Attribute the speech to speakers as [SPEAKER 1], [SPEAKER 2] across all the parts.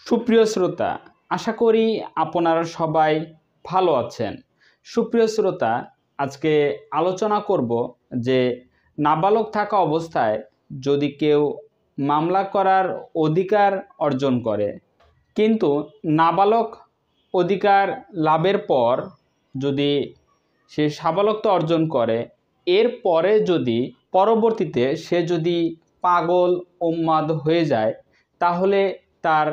[SPEAKER 1] সুপ্রিয় শ্রোতা, আশা করি আপনারা সবাই ভালো আছেন। সুপ্রিয় শ্রোতা, আজকে আলোচনা করব যে নাবালক থাকা অবস্থায় যদি কেউ মামলা করার অধিকার অর্জন করে, কিন্তু নাবালক অধিকার লাভের পর যদি সে সাবালকতা অর্জন করে, এরপরে যদি পরবর্তীতে সে যদি পাগল উন্মাদ হয়ে যায়, তাহলে তার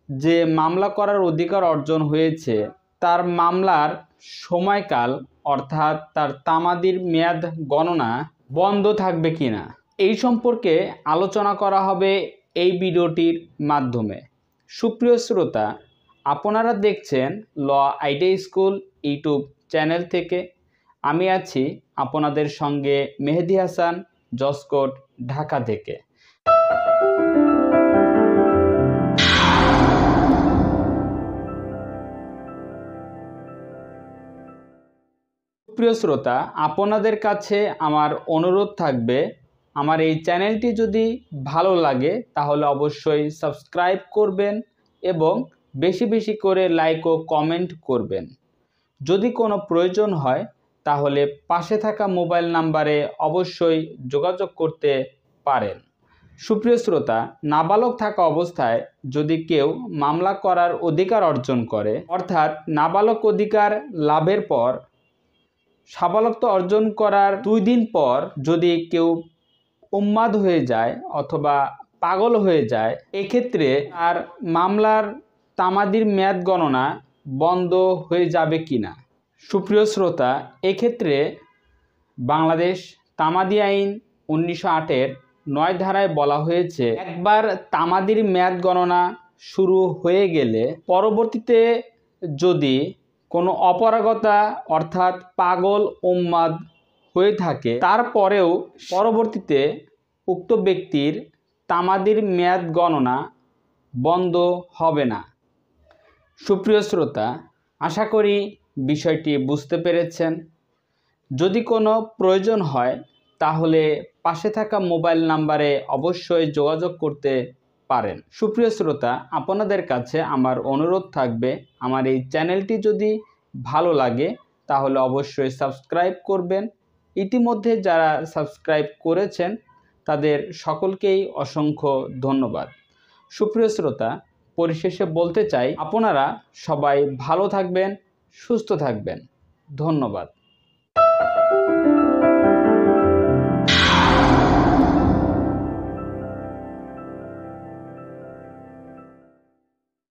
[SPEAKER 1] যে মামলা করার অধিকার অর্জন হয়েছে তার মামলার সময়কাল অর্থাৎ তার তামাদির মেয়াদ গণনা বন্ধ থাকবে কিনা এই সম্পর্কে আলোচনা করা হবে এই ভিডিওটির মাধ্যমে। সুপ্রিয় শ্রোতা, আপনারা দেখছেন ল আইডিয়া স্কুল ইউটিউব চ্যানেল থেকে। আমি আছি আপনাদের সঙ্গে মেহেদি হাসান, জসকোট, ঢাকা থেকে। প্রিয় শ্রোতা, আপনাদের কাছে আমার অনুরোধ থাকবে, আমার এই চ্যানেলটি যদি ভালো লাগে তাহলে অবশ্যই সাবস্ক্রাইব করবেন এবং বেশি বেশি করে লাইক ও কমেন্ট করবেন। যদি কোনো প্রয়োজন হয় তাহলে পাশে থাকা মোবাইল নাম্বারে অবশ্যই যোগাযোগ করতে পারেন। সুপ্রিয় শ্রোতা, নাবালক থাকা অবস্থায় যদি কেউ মামলা করার অধিকার অর্জন করে, অর্থাৎ নাবালক অধিকার লাভের পর সাবালকতা অর্জন করার 2 দিন পর যদি কেউ উন্মাদ হয়ে যায় অথবা পাগল হয়ে যায়, এক্ষেত্রে আর মামলার তামাদির মেয়াদ গণনা বন্ধ হয়ে যাবে কিনা। সুপ্রিয় শ্রোতা, এক্ষেত্রে বাংলাদেশ তামাদি আইন 1908-এর 9 ধারায় বলা হয়েছে, একবার তামাদির মেয়াদ গণনা শুরু হয়ে গেলে পরবর্তীতে যদি কোনো অপারগতা অর্থাৎ পাগল উন্মাদ হয়ে থাকে, তারপরেও পরবর্তীতে উক্ত ব্যক্তির তামাদির মেয়াদ গণনা বন্ধ হবে না। সুপ্রিয় শ্রোতা, আশা করি বিষয়টি বুঝতে পেরেছেন। যদি কোনো প্রয়োজন হয় তাহলে পাশে থাকা মোবাইল নাম্বারে অবশ্যই যোগাযোগ করতে পারেন। সুপ্রিয় শ্রোতা, আপনাদের কাছে আমার অনুরোধ থাকবে, আমার এই চ্যানেলটি যদি ভালো লাগে তাহলে অবশ্যই সাবস্ক্রাইব করবেন। ইতিমধ্যে যারা সাবস্ক্রাইব করেছেন তাদের সকলকেই অসংখ্য ধন্যবাদ। সুপ্রিয় শ্রোতা, পরিশেষে বলতে চাই, আপনারা সবাই ভালো থাকবেন, সুস্থ থাকবেন। ধন্যবাদ।